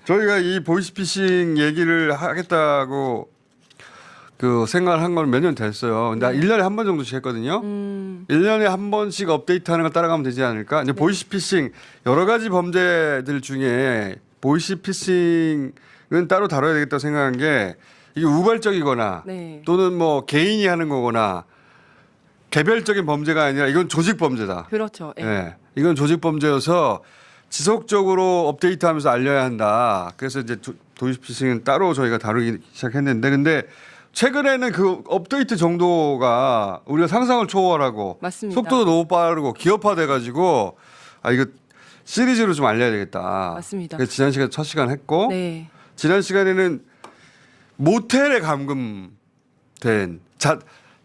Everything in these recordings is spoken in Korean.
저희가 이 보이스피싱 얘기를 하겠다고 그 생각을 한 건 몇 년 됐어요. 근데 1년에 한 번 정도씩 했거든요. 1년에 한 번씩 업데이트하는 걸 따라가면 되지 않을까? 이제 보이스피싱 여러 가지 범죄들 중에 보이스피싱은 따로 다뤄야 되겠다고 생각한 게 이게 우발적이거나 네. 또는 뭐 개인이 하는 거거나 개별적인 범죄가 아니라 이건 조직 범죄다. 그렇죠. 예. 예. 이건 조직 범죄여서 지속적으로 업데이트하면서 알려야 한다. 그래서 이제 보이스피싱은 따로 저희가 다루기 시작했는데 근데 최근에는 그 업데이트 정도가 우리가 상상을 초월하고 맞습니다. 속도도 너무 빠르고 기업화돼 가지고 아 이거 시리즈로 좀 알려야 되겠다. 맞습니다. 그래서 지난 시간 첫 시간 했고 네. 지난 시간에는 모텔에 감금된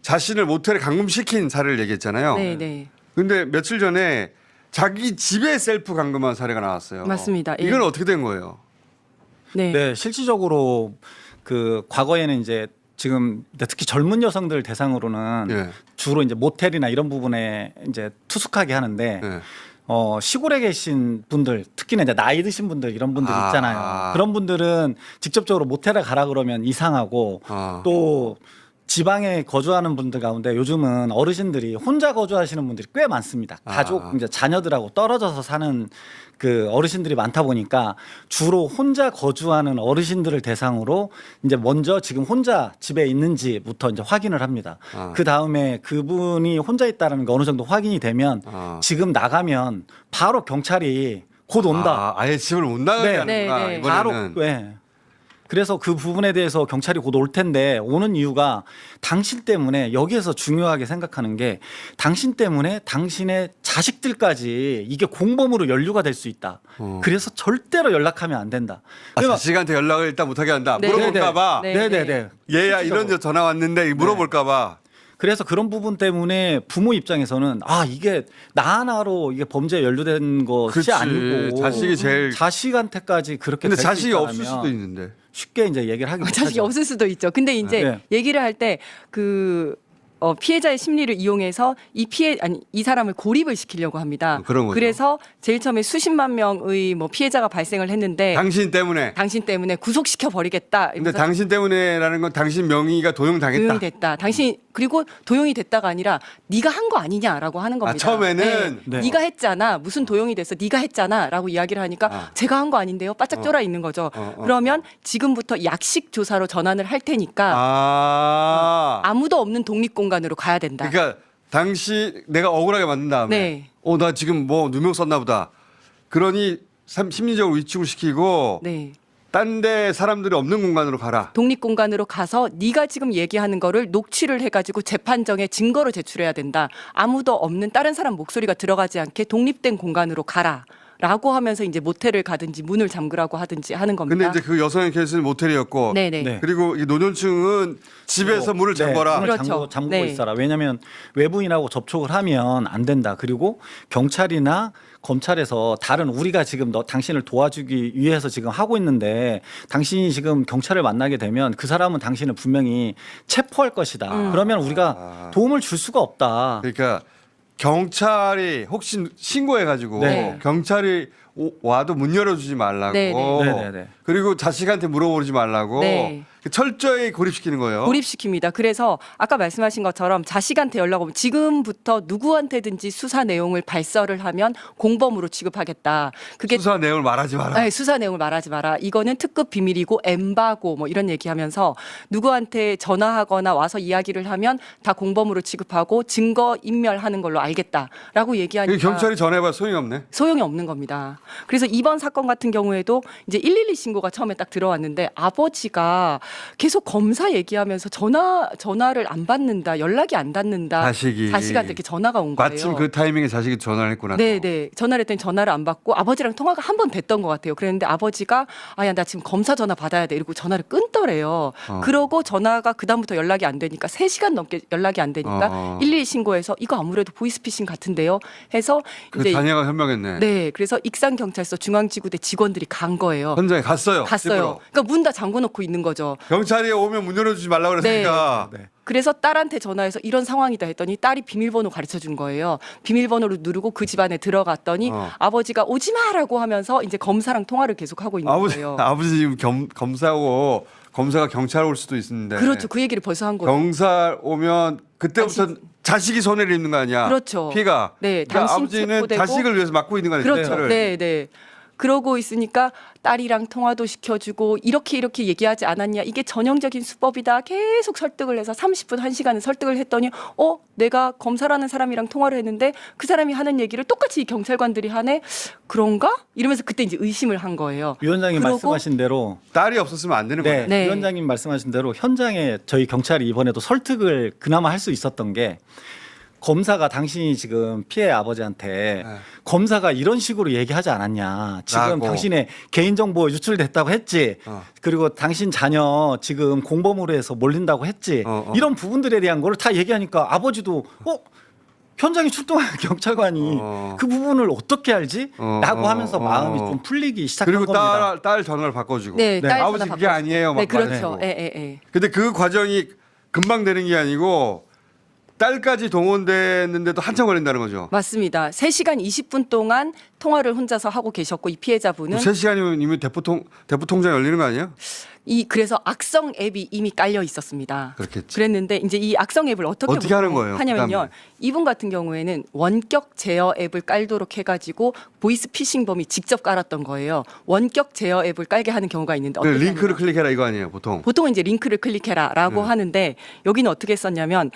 자신을 모텔에 감금시킨 사례를 얘기했잖아요. 네, 네. 근데 며칠 전에 자기 집에 셀프 감금한 사례가 나왔어요. 맞습니다. 예. 이건 어떻게 된 거예요? 네. 네, 실질적으로 그 과거에는 이제 지금 특히 젊은 여성들 대상으로는 예. 주로 이제 모텔이나 이런 부분에 이제 투숙하게 하는데 예. 시골에 계신 분들 특히나 이제 나이 드신 분들 이런 분들 아. 있잖아요. 그런 분들은 직접적으로 모텔에 가라 그러면 이상하고 아. 또 지방에 거주하는 분들 가운데 요즘은 어르신들이 혼자 거주하시는 분들이 꽤 많습니다. 가족 아. 이제 자녀들하고 떨어져서 사는 그 어르신들이 많다 보니까 주로 혼자 거주하는 어르신들을 대상으로 이제 먼저 지금 혼자 집에 있는지부터 이제 확인을 합니다. 아. 그 다음에 그분이 혼자 있다는 게 어느 정도 확인이 되면 아. 지금 나가면 바로 경찰이 곧 온다. 아, 아예 집을 못 나가게 네. 하는구나. 네, 네. 바로 이번에는. 네. 그래서 그 부분에 대해서 경찰이 곧 올 텐데 오는 이유가 당신 때문에 여기에서 중요하게 생각하는 게 당신 때문에 당신의 자식들까지 이게 공범으로 연루가 될 수 있다. 그래서 절대로 연락하면 안 된다. 아, 그러니까 자식한테 연락을 일단 못하게 한다. 네. 물어볼까봐. 네. 네네네. 얘야 이런 전화 왔는데 물어볼까봐. 그래서 그런 부분 때문에 부모 입장에서는 아 이게 나 하나로 이게 범죄에 연루된 것이 그치. 아니고 자식이 제일. 자식한테까지 그렇게 근데 될수 자식이 있다면 없을 수도 있는데. 쉽게 이제 얘기를 하기 자식이 못하죠. 없을 수도 있죠. 근데 이제 네. 얘기를 할 때 그 피해자의 심리를 이용해서 이 사람을 고립을 시키려고 합니다. 그런 거죠. 그래서 제일 처음에 수십만 명의 뭐 피해자가 발생을 했는데 당신 때문에. 당신 때문에 구속시켜 버리겠다. 근데 당신 때문에라는 건 당신 명의가 도용당했다. 도용이 됐다. 당신 그리고 도용이 됐다가 아니라 네가 한 거 아니냐라고 하는 겁니다. 처음에는? 네. 네가 했잖아. 무슨 도용이 됐어? 네가 했잖아라고 이야기를 하니까 아. 제가 한 거 아닌데요. 바짝 쫄아 있는 거죠. 그러면 지금부터 약식 조사로 전환을 할 테니까 아. 아무도 없는 독립 공간으로 가야 된다. 그러니까 당시 내가 억울하게 만든 다음에 네. 나 지금 뭐 누명 썼나 보다. 그러니 심리적으로 위축을 시키고 네. 딴 데 사람들이 없는 공간으로 가라. 독립 공간으로 가서 네가 지금 얘기하는 거를 녹취를 해가지고 재판정에 증거로 제출해야 된다. 아무도 없는 다른 사람 목소리가 들어가지 않게 독립된 공간으로 가라. 라고 하면서 이제 모텔을 가든지 문을 잠그라고 하든지 하는 겁니다. 근데 이제 그 여성의 케이스는 모텔이었고 네네. 네. 그리고 이 노년층은 집에서 문을 잠궈라. 문을 그렇죠. 잠그고 네. 있어라. 왜냐하면 외부인하고 접촉을 하면 안 된다. 그리고 경찰이나 검찰에서 다른 우리가 지금 당신을 도와주기 위해서 지금 하고 있는데 당신이 지금 경찰을 만나게 되면 그 사람은 당신을 분명히 체포할 것이다. 그러면 우리가 도움을 줄 수가 없다. 그러니까 경찰이 혹시 신고해가지고 네. 경찰이 와도 문 열어주지 말라고. 네, 네. 네, 네. 그리고 자식한테 물어보지 말라고. 네. 철저히 고립시키는 거예요. 고립시킵니다. 그래서 아까 말씀하신 것처럼 자식한테 연락 오면 지금부터 누구한테든지 수사 내용을 발설을 하면 공범으로 취급하겠다. 그게 수사 내용을 말하지 마라. 네, 수사 내용을 말하지 마라. 이거는 특급 비밀이고 엠바고 뭐 이런 얘기하면서 누구한테 전화하거나 와서 이야기를 하면 다 공범으로 취급하고 증거 인멸하는 걸로 알겠다라고 얘기하니까 경찰이 전해봐 소용이 없네. 소용이 없는 겁니다. 그래서 이번 사건 같은 경우에도 이제 112 신고가 처음에 딱 들어왔는데 아버지가 계속 검사 얘기하면서 전화를 안 받는다, 연락이 안 닿는다. 자식한테 이렇게 전화가 온 거예요. 마침 그 타이밍에 자식이 전화를 했구나. 네. 전화를 했더니 전화를 안 받고 아버지랑 통화가 한 번 됐던 것 같아요. 그랬는데 아버지가 아야 나 지금 검사 전화 받아야 돼 이러고 전화를 끊더래요. 그러고 전화가 그다음부터 연락이 안 되니까 3시간 넘게 연락이 안 되니까 112 신고해서 이거 아무래도 보이스피싱 같은데요. 해서 그 이제 자녀가 현명했네. 네, 그래서 익산경찰서 중앙지구대 직원들이 간 거예요. 현장에 갔어요. 갔어요. 집으로. 그러니까 문 다 잠궈 놓고 있는 거죠. 경찰이 오면 문 열어주지 말라고 그랬으니까. 네. 그래서 딸한테 전화해서 이런 상황이다 했더니 딸이 비밀번호 가르쳐 준 거예요. 비밀번호를 누르고 그 집안에 들어갔더니 아버지가 오지 마라고 하면서 이제 검사랑 통화를 계속 하고 있는 거예요. 아버지 지금 검사고 검사가 경찰 올 수도 있는데. 그렇죠. 그 얘기를 벌써 한 거예요. 경찰 오면 그때부터 자식이 손해를 입는 거 아니야? 그렇죠. 피가. 네, 그러니까 당신 아버지는 체포되고. 자식을 위해서 맡고 있는 거 아니에요? 그렇죠. 네, 네. 그러고 있으니까 딸이랑 통화도 시켜주고 이렇게 얘기하지 않았냐. 이게 전형적인 수법이다. 계속 설득을 해서 30분, 1시간을 설득을 했더니 내가 검사라는 사람이랑 통화를 했는데 그 사람이 하는 얘기를 똑같이 이 경찰관들이 하네. 그런가? 이러면서 그때 이제 의심을 한 거예요. 위원장님 그러고- 말씀하신 대로 딸이 없었으면 안 되는 거예요. 네. 위원장님 말씀하신 대로 현장에 저희 경찰이 이번에도 설득을 그나마 할 수 있었던 게 검사가 당신이 지금 피해 아버지한테 네. 검사가 이런 식으로 얘기하지 않았냐. 지금 라고. 당신의 개인정보 유출됐다고 했지. 그리고 당신 자녀 지금 공범으로 해서 몰린다고 했지. 이런 부분들에 대한 걸 다 얘기하니까 아버지도 현장에 출동한 경찰관이 그 부분을 어떻게 알지? 라고 하면서 마음이 좀 풀리기 시작한 그리고 겁니다. 딸 전화를 바꿔주고. 네, 딸 아버지 전화 그게 바꿔- 아니에요. 막 네, 그렇죠. 말해주고. 예. 근데 그 과정이 금방 되는 게 아니고 딸까지 동원됐는데도 한참 걸린다는 거죠. 맞습니다. 3시간 20분 동안 통화를 혼자서 하고 계셨고 이 피해자분은 3시간이면 이미 대포 통장 열리는 거 아니야? 그래서 악성 앱이 이미 깔려 있었습니다. 그렇겠지. 그랬는데 이제 이 악성 앱을 어떻게 하는 거예요? 하냐면요. 그다음에. 이분 같은 경우에는 원격 제어 앱을 깔도록 해가지고 보이스 피싱범이 직접 깔았던 거예요. 원격 제어 앱을 깔게 하는 경우가 있는데 어떻게 링크를 하냐면 클릭해라 이거 아니에요, 보통. 보통은 이제 링크를 클릭해라라고 하는데 여기는 어떻게 썼냐면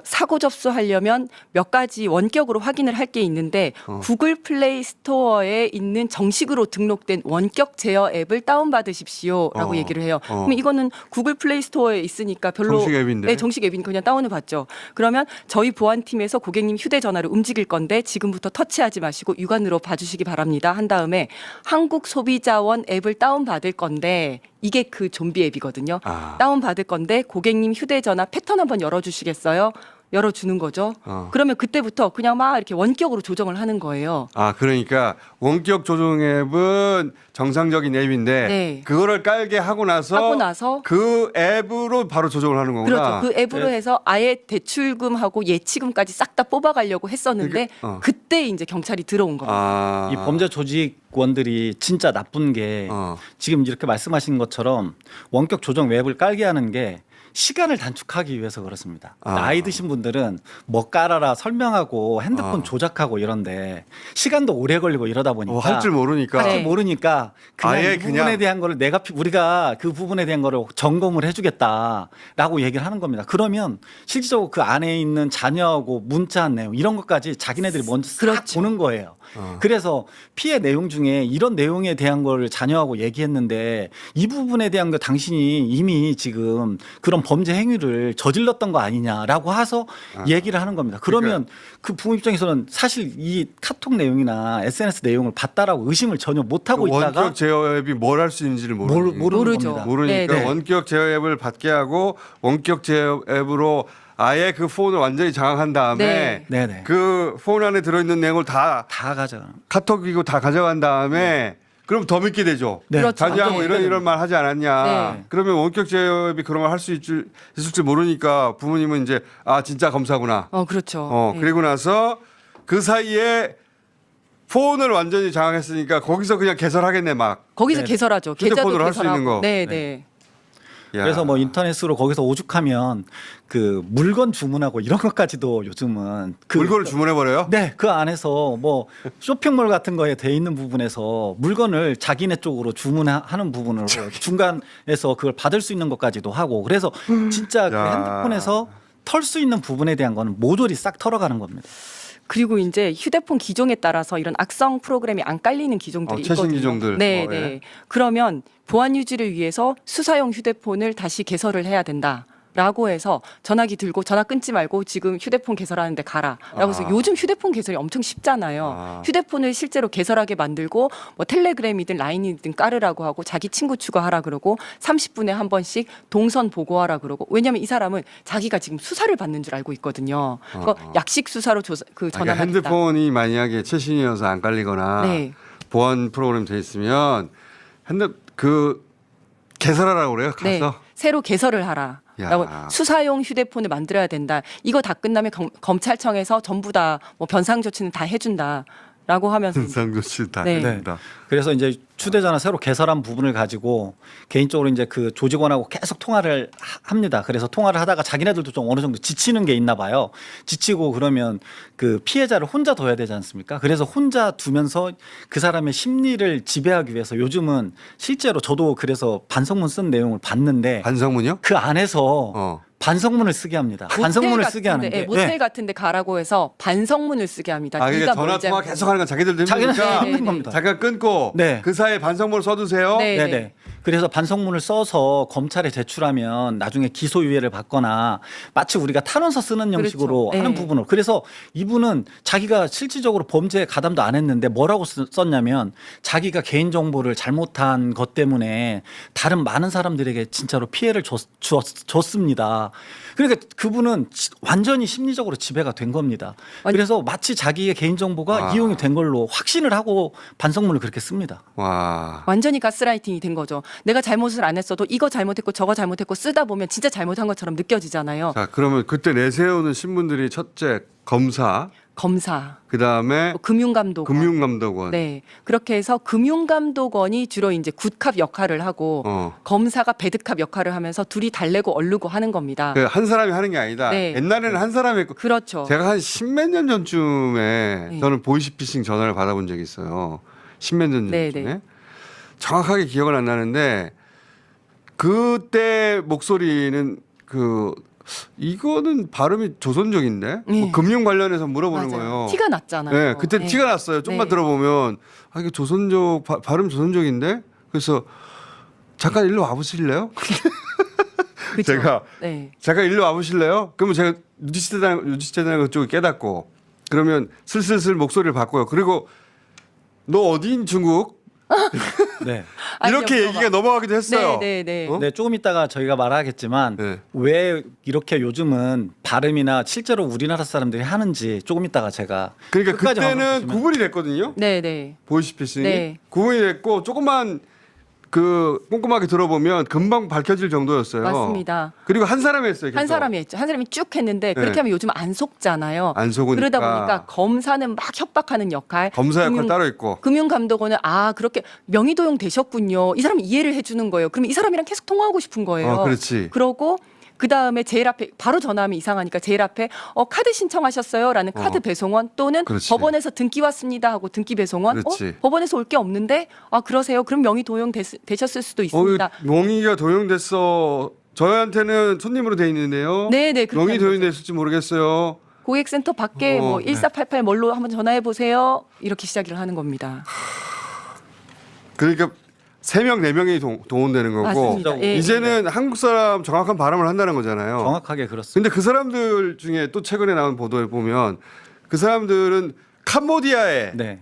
사고 접수하려면 몇 가지 원격으로 확인을 할 게 있는데 구글 플레이 스토어에 있는 정식으로 등록된 원격 제어 앱을 다운받으십시오라고 얘기를 해요. 그럼 이거는 구글 플레이 스토어에 있으니까 별로 정식 앱인데. 네, 정식 앱이니까 그냥 다운을 받죠. 그러면 저희 보안팀에서 고객님 휴대전화를 움직일 건데 지금부터 터치하지 마시고 육안으로 봐주시기 바랍니다. 한 다음에 한국소비자원 앱을 다운받을 건데 이게 그 좀비 앱이거든요. 다운받을 건데 고객님 휴대전화 패턴 한번 열어주시겠어요? 열어주는 거죠. 그러면 그때부터 그냥 막 이렇게 원격으로 조정을 하는 거예요. 그러니까 원격 조정 앱은 정상적인 앱인데 네. 그거를 깔게 하고 나서 그 앱으로 바로 조정을 하는 거구나. 그렇죠. 그 앱으로 해서 아예 대출금하고 예치금까지 싹 다 뽑아가려고 했었는데 그때 이제 경찰이 들어온 겁니다. 이 범죄 조직원들이 진짜 나쁜 게 지금 이렇게 말씀하신 것처럼 원격 조정 웹을 깔게 하는 게 시간을 단축하기 위해서 그렇습니다. 나이 드신 분들은 뭐 깔아라 설명하고 핸드폰 조작하고 이런데 시간도 오래 걸리고 이러다 보니까 할 줄 모르니까. 할 줄 네. 모르니까 그냥 아예 이 부분에 그냥- 대한 거를 우리가 그 부분에 대한 거를 점검을 해주겠다라고 얘기를 하는 겁니다. 그러면 실질적으로 그 안에 있는 자녀하고 문자한 내용 이런 것까지 자기네들이 먼저 싹 그렇죠. 보는 거예요. 그래서 피해 내용 중에 이런 내용에 대한 거를 자녀하고 얘기했는데 이 부분에 대한 거 당신이 이미 지금 그런 범죄 행위를 저질렀던 거 아니냐라고 해서 얘기를 하는 겁니다. 그러면 그 부모 입장에서는 사실 이 카톡 내용이나 SNS 내용을 봤다라고 의심을 전혀 못 하고 있다가 원격 제어 앱이 뭘 할 수 있는지를 모르는 모르죠. 겁니다. 모르니까 네, 네. 원격 제어 앱을 받게 하고 원격 제어 앱으로 아예 그 폰을 완전히 장악한 다음에 네. 네네. 그 폰 안에 들어있는 내용을 다 가져가. 카톡이고 다 가져간 다음에 그럼 더 믿게 되죠. 네. 그렇죠. 자녀하고 네. 이런 말 하지 않았냐. 네. 그러면 원격 제어 앱이 그런 걸 할 수 있을지 모르니까 부모님은 이제 진짜 검사구나. 그렇죠. 네. 그리고 나서 그 사이에 폰을 완전히 장악했으니까 거기서 그냥 개설하겠네 막. 거기서 네. 개설하죠. 휴대폰으로 계좌도 할수 있는 개설하고. 거. 네. 야. 그래서 뭐 인터넷으로 거기서 오죽하면 그 물건 주문하고 이런 것까지도 요즘은 그 물건을 주문해 버려요? 네, 그 안에서 뭐 쇼핑몰 같은 거에 돼 있는 부분에서 물건을 자기네 쪽으로 주문하는 부분으로 중간에서 그걸 받을 수 있는 것까지도 하고 그래서 진짜 그 야. 핸드폰에서 털 수 있는 부분에 대한 거는 모조리 싹 털어가는 겁니다. 그리고 이제 휴대폰 기종에 따라서 이런 악성 프로그램이 안 깔리는 기종들이 최신 있거든요. 기종들. 네, 예. 네. 그러면 보안 유지를 위해서 수사용 휴대폰을 다시 개설을 해야 된다. 라고 해서 전화기 들고 전화 끊지 말고 지금 휴대폰 개설하는데 가라라고 해서 요즘 휴대폰 개설이 엄청 쉽잖아요. 휴대폰을 실제로 개설하게 만들고 뭐 텔레그램이든 라인이든 깔으라고 하고 자기 친구 추가하라 그러고 30분에 한 번씩 동선 보고하라 그러고 왜냐하면 이 사람은 자기가 지금 수사를 받는 줄 알고 있거든요. 그러니까 약식 수사로 그 그러니까 전화하겠다. 핸드폰이 만약에 최신이어서 안 깔리거나 네. 보안 프로그램 돼 있으면 개설하라고 그래요? 가서? 네, 새로 개설을 하라. 라고 야. 수사용 휴대폰을 만들어야 된다. 이거 다 끝나면 검찰청에서 전부 다 뭐 변상 조치는 다 해준다라고 하면서 상조치 다 네. 됩니다. 그래서 이제 휴대전화 새로 개설한 부분을 가지고 개인적으로 이제 그 조직원하고 계속 통화를 합니다. 그래서 통화를 하다가 자기네들도 좀 어느 정도 지치는 게 있나 봐요. 지치고 그러면 그 피해자를 혼자 둬야 되지 않습니까? 그래서 혼자 두면서 그 사람의 심리를 지배하기 위해서 요즘은 실제로 저도 그래서 반성문 쓴 내용을 봤는데 반성문이요? 그 안에서 어. 반성문을 쓰게 합니다. 반성문을 쓰게 하는 게 모텔 같은데 가라고 해서 반성문을 쓰게 합니다. 아, 이게 네가 전화 뭘 통화 잘못- 계속 하는 건 자기들도 자기는 힘드니까 네, 네, 힘든 겁니다. 자기가 끊고 네. 그 사이에 반성문을 써두세요. 네. 네네. 그래서 반성문을 써서 검찰에 제출하면 나중에 기소유예를 받거나 마치 우리가 탄원서 쓰는 형식으로 그렇죠. 하는 네. 부분을. 그래서 이분은 자기가 실질적으로 범죄에 가담도 안 했는데 뭐라고 썼냐면 자기가 개인정보를 잘못한 것 때문에 다른 많은 사람들에게 진짜로 피해를 줬습니다. 그러니까 그분은 완전히 심리적으로 지배가 된 겁니다. 그래서 마치 자기의 개인정보가 와. 이용이 된 걸로 확신을 하고 반성문을 그렇게 씁니다. 와. 완전히 가스라이팅이 된 거죠. 내가 잘못을 안 했어도 이거 잘못했고 저거 잘못했고 쓰다 보면 진짜 잘못한 것처럼 느껴지잖아요. 자, 그러면 그때 내세우는 신분들이 첫째 검사, 검사, 그다음에 또 금융감독원. 금융감독원. 네. 그렇게 해서 금융감독원이 주로 이제 굿캅 역할을 하고 어. 검사가 배드캅 역할을 하면서 둘이 달래고 얼르고 하는 겁니다. 그 한 사람이 하는 게 아니다. 네. 옛날에는 한 사람이 했고 그렇죠. 제가 한 십몇 년 전쯤에 네. 저는 보이스피싱 전화를 받아본 적이 있어요. 십몇 년 네, 전쯤에. 네. 정확하게 기억은 안 나는데 그때 목소리는 그 이거는 발음이 조선족인데 뭐 네. 금융 관련해서 물어보는 맞아요. 거예요. 티가 났잖아요. 네, 그때 네. 티가 났어요. 좀만 네. 들어보면 아 이게 조선족 발음 조선족인데 그래서 잠깐 일로 와보실래요? 그쵸? 제가 네. 잠깐 일로 와보실래요? 그러면 제가 유지재단 그쪽을 깨닫고 그러면 슬슬슬 목소리를 바꿔요. 그리고 너 어디인 중국? 네. 이렇게 아니요, 얘기가 넘어가기도 했어요. 네, 네, 네. 어? 네, 조금 있다가 저희가 말하겠지만 네. 왜 이렇게 요즘은 발음이나 실제로 우리나라 사람들이 하는지 조금 있다가 제가 그러니까 끝까지 그때는 한번 보시면. 구분이 됐거든요. 네, 네. 보이스피싱이 네. 구분이 됐고 조금만 그 꼼꼼하게 들어보면 금방 밝혀질 정도였어요. 맞습니다. 그리고 한 사람이 했어요. 한 계속. 사람이 했죠. 한 사람이 쭉 했는데 그렇게 네. 하면 요즘 안 속잖아요. 안 속으니까. 그러다 보니까 검사는 막 협박하는 역할. 검사 역할 따로 있고. 금융감독원은 아 그렇게 명의도용 되셨군요. 이 사람 이해를 해주는 거예요. 그러면 이 사람이랑 계속 통화하고 싶은 거예요. 그렇지. 그러고 그 다음에 제일 앞에 바로 전화하면 이상하니까 제일 앞에 카드 신청하셨어요라는 카드 배송원 또는 그렇지. 법원에서 등기 왔습니다 하고 등기 배송원. 그렇지. 법원에서 올 게 없는데 아 그러세요. 그럼 명의 도용 되셨을 수도 있습니다. 명의가 도용됐어. 저희한테는 손님으로 돼 있는데요. 네네. 그렇게 명의 하는 거죠. 도용됐을지 모르겠어요. 고객센터 밖에 뭐 네. 1488 뭘로 한번 전화해 보세요. 이렇게 시작을 하는 겁니다. 그러니까 3명, 4명이 동원되는 거고 맞습니다. 예, 이제는 한국 사람 정확한 발음을 한다는 거잖아요. 정확하게 그렇습니다. 근데 그 사람들 중에 또 최근에 나온 보도에 보면 그 사람들은 캄보디아에 네.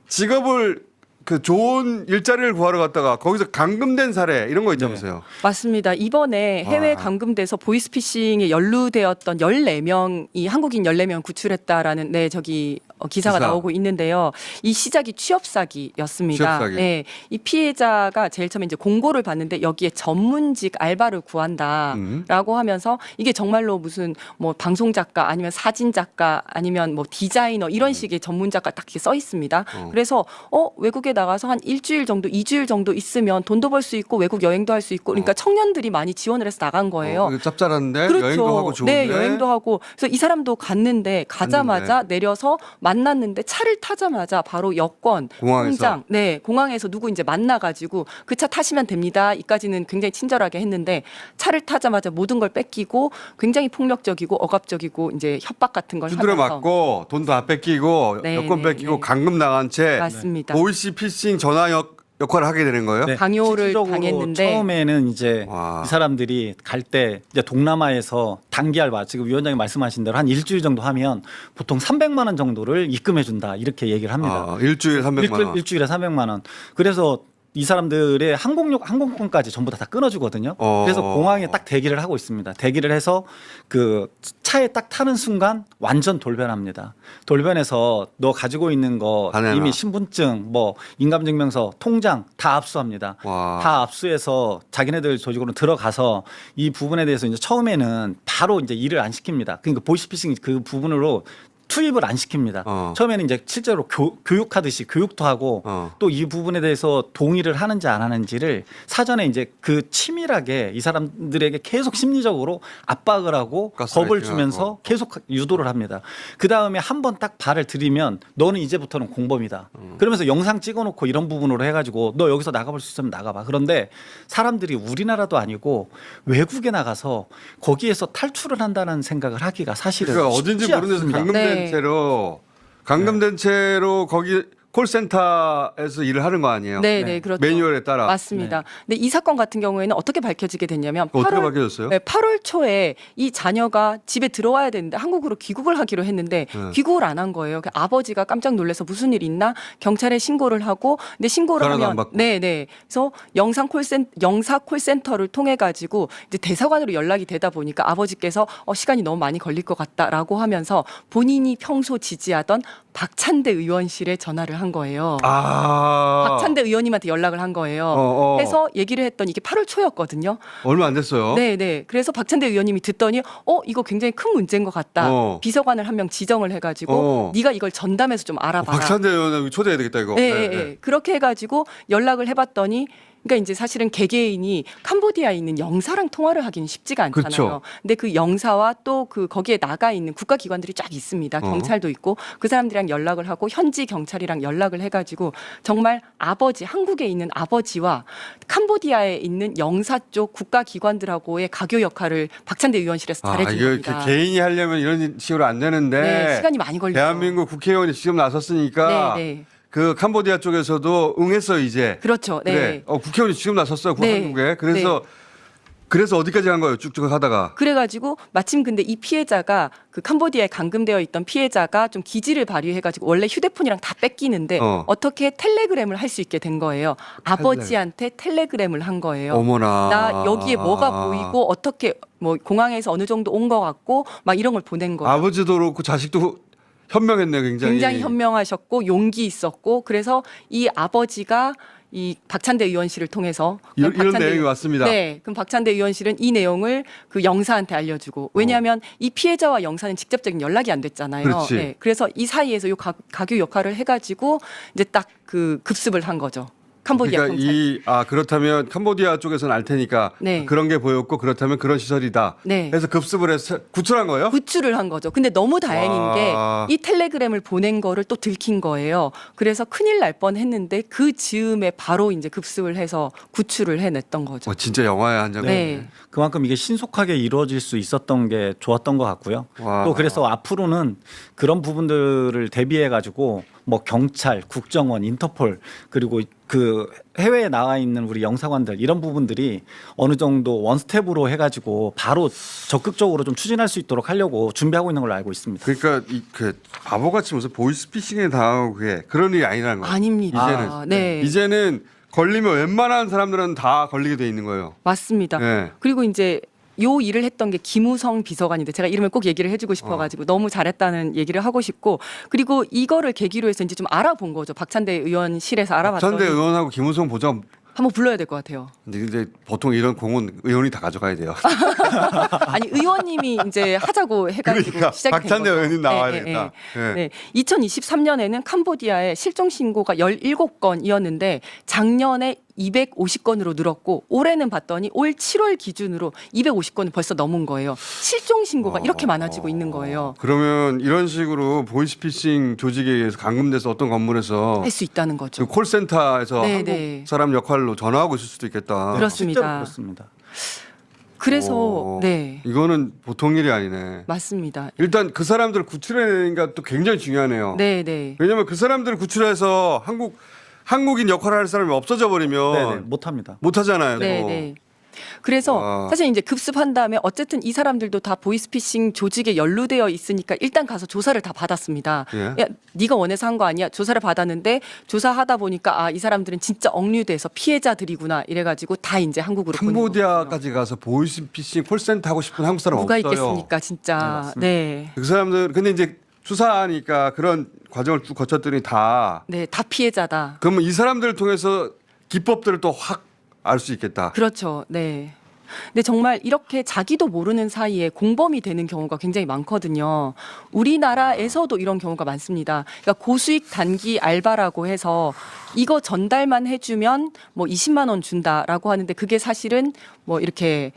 직업을 그 좋은 일자리를 구하러 갔다가 거기서 감금된 사례 이런 거 있다면서요. 맞습니다. 이번에 해외 와. 감금돼서 보이스피싱에 연루되었던 14명이 한국인 14명 구출했다라는 기사가 기사. 나오고 있는데요. 이 시작이 취업 사기였습니다. 취업 사기. 네, 이 피해자가 제일 처음에 이제 공고를 봤는데 여기에 전문직 알바를 구한다라고 하면서 이게 정말로 무슨 뭐 방송 작가 아니면 사진 작가 아니면 뭐 디자이너 이런 식의 전문 작가 딱 이렇게 써 있습니다. 그래서 외국에 나가서 한 일주일 정도, 2주일 정도 있으면 돈도 벌 수 있고 외국 여행도 할 수 있고 그러니까 청년들이 많이 지원을 해서 나간 거예요. 이거 짭짤한데 그렇죠. 여행도 하고 좋은데. 네, 여행도 하고. 그래서 이 사람도 갔는데 가자마자 내려서 만났는데 차를 타자마자 바로 여권, 공항에서? 통장, 네, 공항에서 누구 이제 만나가지고 그 차 타시면 됩니다. 이까지는 굉장히 친절하게 했는데 차를 타자마자 모든 걸 뺏기고 굉장히 폭력적이고 억압적이고 이제 협박 같은 걸 두드려 하면서 맞고 돈도 다 뺏기고 네, 여권 네, 뺏기고 네. 감금 나간 채 맞습니다. 보이스피싱 전화 역할을 하게 되는 거예요. 네. 강요를 실질적으로 당했는데 처음에는 이제 와. 이 사람들이 갈 때 이제 동남아에서 단기 알바 지금 위원장이 말씀하신 대로 한 일주일 정도 하면 보통 300만 원 정도를 입금해 준다 이렇게 얘기를 합니다. 일주일에 300만 원. 일주일에 300만 원. 그래서 이 사람들의 항공권까지 전부 다 끊어주거든요. 그래서 공항에 딱 대기를 하고 있습니다. 대기를 해서 그 차에 딱 타는 순간 완전 돌변합니다. 돌변해서 너 가지고 있는 거 바나나. 이미 신분증, 뭐 인감증명서, 통장 다 압수합니다. 와. 다 압수해서 자기네들 조직으로 들어가서 이 부분에 대해서 이제 처음에는 바로 이제 일을 안 시킵니다. 그러니까 보이스피싱 그 부분으로 투입을 안 시킵니다. 처음에는 이제 실제로 교육하듯이 교육도 하고 또 이 부분에 대해서 동의를 하는지 안 하는지를 사전에 이제 그 치밀하게 이 사람들에게 계속 심리적으로 압박을 하고 겁을 주면서 계속 유도를 합니다. 그 다음에 한 번 딱 발을 들이면 너는 이제부터는 공범이다. 그러면서 영상 찍어놓고 이런 부분으로 해가지고 너 여기서 나가볼 수 있으면 나가봐. 그런데 사람들이 우리나라도 아니고 외국에 나가서 거기에서 탈출을 한다는 생각을 하기가 사실은 그러니까 어딘지 쉽지 모르는 데서 않습니다. 감금된 네. 채로 감금된 채로 거기 콜센터에서 일을 하는 거 아니에요? 네, 네, 그렇죠. 매뉴얼에 따라. 맞습니다. 근데 이 사건 같은 경우에는 어떻게 밝혀지게 됐냐면 어떻게 밝혀졌어요? 네, 8월 초에 이 자녀가 집에 들어와야 되는데 한국으로 귀국을 하기로 했는데 귀국을 안 한 거예요. 그 아버지가 깜짝 놀라서 무슨 일 있나 경찰에 신고를 하고 근데 신고를 전화도 안 하면 받고. 네, 네. 그래서 영사 콜센터를 통해 가지고 이제 대사관으로 연락이 되다 보니까 아버지께서 시간이 너무 많이 걸릴 것 같다라고 하면서 본인이 평소 지지하던 박찬대 의원실에 전화를 한 거예요. 박찬대 의원님한테 연락을 한 거예요. 해서 얘기를 했더니 이게 8월 초였거든요. 얼마 안 됐어요. 네, 네. 그래서 박찬대 의원님이 듣더니 이거 굉장히 큰 문제인 것 같다. 비서관을 한 명 지정을 해가지고 네가 이걸 전담해서 좀 알아봐라. 박찬대 의원 초대해야 되겠다 이거. 네, 네, 네. 그렇게 해가지고 연락을 해봤더니. 그러니까 이제 사실은 개개인이 캄보디아에 있는 영사랑 통화를 하기는 쉽지가 않잖아요. 그렇죠. 근데 그 영사와 또 그 거기에 나가 있는 국가기관들이 쫙 있습니다. 경찰도 있고 그 사람들이랑 연락을 하고 현지 경찰이랑 연락을 해가지고 정말 아버지 한국에 있는 아버지와 캄보디아에 있는 영사 쪽 국가기관들하고의 가교 역할을 박찬대 의원실에서 잘해준 이거 겁니다. 개인이 하려면 이런 식으로 안 되는데. 네, 시간이 많이 걸리죠. 대한민국 국회의원이 지금 나섰으니까. 네, 네. 그 캄보디아 쪽에서도 응했어요 이제. 그렇죠. 네. 그래. 국회의원이 지금 나섰어요. 네. 한국에. 그래서 어디까지 간 거예요? 쭉쭉 하다가. 그래가지고 마침 근데 이 피해자가 그 캄보디아에 감금되어 있던 피해자가 좀 기지를 발휘해가지고 원래 휴대폰이랑 다 뺏기는데 어떻게 텔레그램을 할 수 있게 된 거예요. 아버지한테 텔레그램을 한 거예요. 어머나. 나 여기에 뭐가 보이고 어떻게 뭐 공항에서 어느 정도 온 것 같고 막 이런 걸 보낸 거예요. 아버지도 그렇고 자식도 현명했네요, 굉장히. 굉장히 현명하셨고 용기 있었고 그래서 이 아버지가 이 박찬대 의원실을 통해서 이런 내용이 왔습니다. 네, 그럼 박찬대 의원실은 이 내용을 그 영사한테 알려주고 왜냐하면 이 피해자와 영사는 직접적인 연락이 안 됐잖아요. 그렇지. 네, 그래서 이 사이에서 요 가교 역할을 해가지고 이제 딱 그 급습을 한 거죠. 캄보디아 그러니까 경찰. 그렇다면 캄보디아 쪽에서는 알 테니까 네. 그런 게 보였고 그렇다면 그런 시설이다. 네. 해서 급습을 해서 구출한 거예요? 구출을 한 거죠. 근데 너무 다행인 와. 게 이 텔레그램을 보낸 거를 또 들킨 거예요. 그래서 큰일 날 뻔했는데 그 즈음에 바로 이제 급습을 해서 구출을 해냈던 거죠. 진짜 영화의 한 장면. 네. 그만큼 이게 신속하게 이루어질 수 있었던 게 좋았던 것 같고요. 와. 또 그래서 앞으로는 그런 부분들을 대비해 가지고 뭐 경찰, 국정원, 인터폴 그리고 그 해외에 나와 있는 우리 영사관들 이런 부분들이 어느 정도 원스텝으로 해가지고 바로 적극적으로 좀 추진할 수 있도록 하려고 준비하고 있는 걸로 알고 있습니다. 그러니까 그 바보같이 무슨 보이스피싱에 당하고 그런 일이 아니라는 거예요. 아닙니다. 이제는. 네. 이제는 걸리면 웬만한 사람들은 다 걸리게 돼 있는 거예요. 맞습니다. 네. 그리고 이제 요 일을 했던 게 김우성 비서관인데 제가 이름을 꼭 얘기를 해주고 싶어가지고 너무 잘했다는 얘기를 하고 싶고 그리고 이거를 계기로 해서 이제 좀 알아본 거죠. 박찬대 의원실에서 알아봤더니 박찬대 의원하고 김우성 보좌관. 한번 불러야 될 것 같아요. 근데 보통 이런 공은 의원이 다 가져가야 돼요. 아니 의원님이 이제 하자고 해가지고 그러니까 시작된 박찬대 거죠. 의원님 나와야 네, 되겠다. 네, 네. 네. 2023년에는 캄보디아에 실종 신고가 17건이었는데 작년에 250건으로 늘었고 올해는 봤더니 올 7월 기준으로 250건을 벌써 넘은 거예요. 실종 신고가 이렇게 많아지고 있는 거예요. 그러면 이런 식으로 보이스피싱 조직에 의해서 감금돼서 어떤 건물에서 할 수 있다는 거죠. 그 콜센터에서 네, 한국 네. 사람 역할로 전화하고 있을 수도 있겠다. 그렇습니다. 실제로 그렇습니다. 그래서 네, 이거는 보통 일이 아니네. 맞습니다. 일단 그 사람들을 구출해내는 게 또 굉장히 중요하네요. 네, 네. 왜냐하면 그 사람들을 구출해서 한국인 역할을 할 사람이 없어져 버리면 네네, 못합니다. 못 하잖아요. 네, 네. 그래서 와. 사실 이제 급습한 다음에 어쨌든 이 사람들도 다 보이스피싱 조직에 연루되어 있으니까 일단 가서 조사를 다 받았습니다. 예. 야, 네가 원해서 한 거 아니야? 조사를 받았는데 조사하다 보니까 아, 이 사람들은 진짜 억류돼서 피해자들이구나 이래가지고 다 이제 한국으로 보낸 거거든요. 캄보디아까지 가서 보이스피싱 콜센터 하고 싶은 한국 사람 누가 없어요. 있겠습니까, 진짜. 네. 그 사람들 근데 이제 수사하니까 그런 과정을 쭉 거쳤더니 다 네, 다 피해자다. 그러면 이 사람들을 통해서 기법들을 또 확 알 수 있겠다. 그렇죠. 네. 근데 정말 이렇게 자기도 모르는 사이에 공범이 되는 경우가 굉장히 많거든요. 우리나라에서도 이런 경우가 많습니다. 그러니까 고수익 단기 알바라고 해서 이거 전달만 해주면 뭐 20만 원 준다라고 하는데 그게 사실은 뭐 이렇게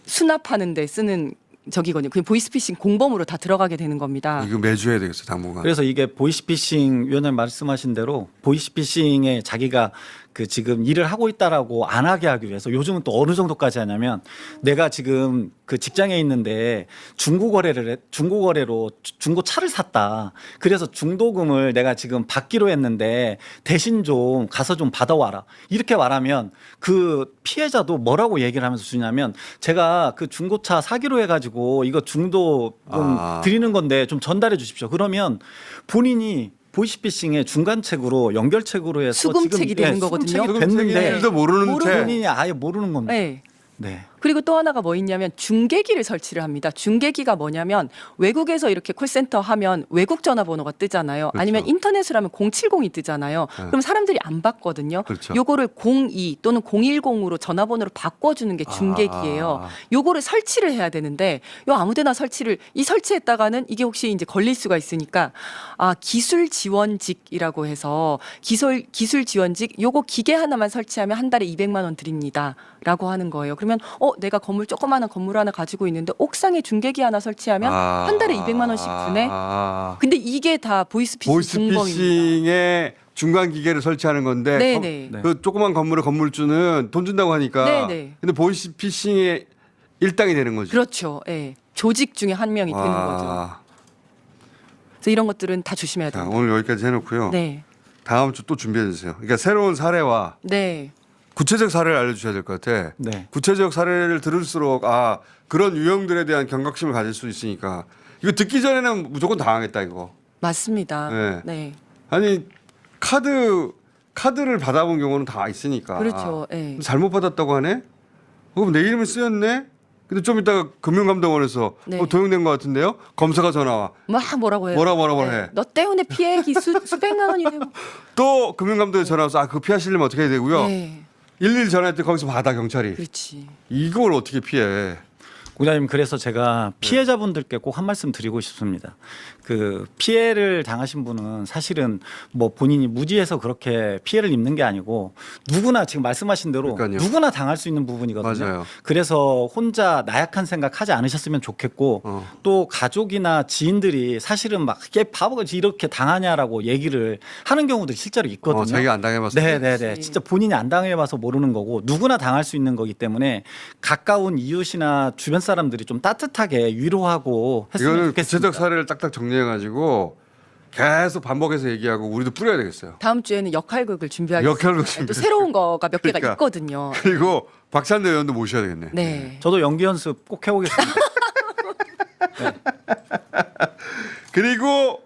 수납하는 데 쓰는 저기거든요. 그냥 보이스피싱 공범으로 다 들어가게 되는 겁니다. 이거 매주 해야 되겠어 당분간. 그래서 이게 보이스피싱 위원장님 말씀하신 대로 보이스피싱에 자기가 그 지금 일을 하고 있다라고 안 하게 하기 위해서 요즘은 또 어느 정도까지 하냐면 내가 지금 그 직장에 있는데 중고거래로 중고차를 샀다. 그래서 중도금을 내가 지금 받기로 했는데 대신 좀 가서 좀 받아와라. 이렇게 말하면 그 피해자도 뭐라고 얘기를 하면서 주냐면 제가 그 중고차 사기로 해가지고 이거 중도금 드리는 건데 좀 전달해 주십시오. 그러면 본인이 보이스피싱의 중간책으로 연결책으로 해서 수금책이 지금, 되는 거거든요. 수금책이 됐는데 일도 모르는 채. 본인이 아예 모르는 겁니다. 네. 네. 그리고 또 하나가 뭐 있냐면 중계기를 설치를 합니다. 중계기가 뭐냐면 외국에서 이렇게 콜센터 하면 외국 전화번호가 뜨잖아요. 그렇죠. 아니면 인터넷으로 하면 070이 뜨잖아요. 네. 그럼 사람들이 안 받거든요. 그렇죠. 요거를 02 또는 010으로 전화번호를 바꿔주는 게 중계기예요. 요거를 설치를 해야 되는데 요 아무데나 이 설치했다가는 이게 혹시 이제 걸릴 수가 있으니까 아 기술 지원직이라고 해서 기술 지원직 요거 기계 하나만 설치하면 한 달에 200만 원 드립니다라고 하는 거예요. 그러면 내가 조그마한 건물 하나 가지고 있는데 옥상에 중계기 하나 설치하면 한 달에 200만 원씩 주네. 근데 이게 다 보이스피싱 공범입니다. 보이스피싱에 중간 기계를 설치하는 건데 네네. 그 조그만 건물주는 돈 준다고 하니까 네네. 근데 보이스피싱의 일당이 되는 거죠. 그렇죠. 예. 조직 중에 한 명이 되는 거죠. 그래서 이런 것들은 다 조심해야 자, 됩니다. 오늘 여기까지 해놓고요. 네. 다음 주 또 준비해 주세요. 그러니까 새로운 사례와 네. 구체적 사례를 알려주셔야 될 것 같아. 네. 구체적 사례를 들을수록 그런 유형들에 대한 경각심을 가질 수 있으니까 이거 듣기 전에는 무조건 당하겠다 이거. 맞습니다. 네. 네. 아니 카드를 받아본 경우는 다 있으니까. 그렇죠. 예. 잘못 받았다고 하네. 그럼 내 이름이 쓰였네. 근데 좀 이따가 금융감독원에서 네. 도용된 것 같은데요. 검사가 전화 와. 막 뭐라고 해요? 뭐라고 해. 너 때문에 피해액이 수백만 원이 되고. 또 금융감독에 전화 와서 그거 피하시려면 어떻게 해야 되고요. 네. 11 전화했더니 거기서 받아 경찰이. 그렇지. 이걸 어떻게 피해. 국장님 그래서 제가 피해자분들께 꼭 한 말씀 드리고 싶습니다. 그 피해를 당하신 분은 사실은 뭐 본인이 무지해서 그렇게 피해를 입는 게 아니고 누구나 지금 말씀하신 대로 그러니까요. 누구나 당할 수 있는 부분이거든요. 맞아요. 그래서 혼자 나약한 생각 하지 않으셨으면 좋겠고 또 가족이나 지인들이 사실은 막 걔 바보같이 이렇게 당하냐라고 얘기를 하는 경우도 실제로 있거든요. 자기가 안 당해봤어. 네네네. 그렇지. 진짜 본인이 안 당해봐서 모르는 거고 누구나 당할 수 있는 거기 때문에 가까운 이웃이나 주변 사람들이 좀 따뜻하게 위로하고 했으면 이거는 좋겠습니다. 구체적 사례를 딱딱 정리해가지고 계속 반복해서 얘기하고 우리도 뿌려야 되겠어요. 다음 주에는 역할극을 준비하겠습니다. 역할극 또 준비. 새로운 거가 몇 개가 그러니까. 있거든요. 그리고 박찬대 의원도 모셔야 되겠네. 네. 저도 연기 연습 꼭 해오겠습니다. 그리고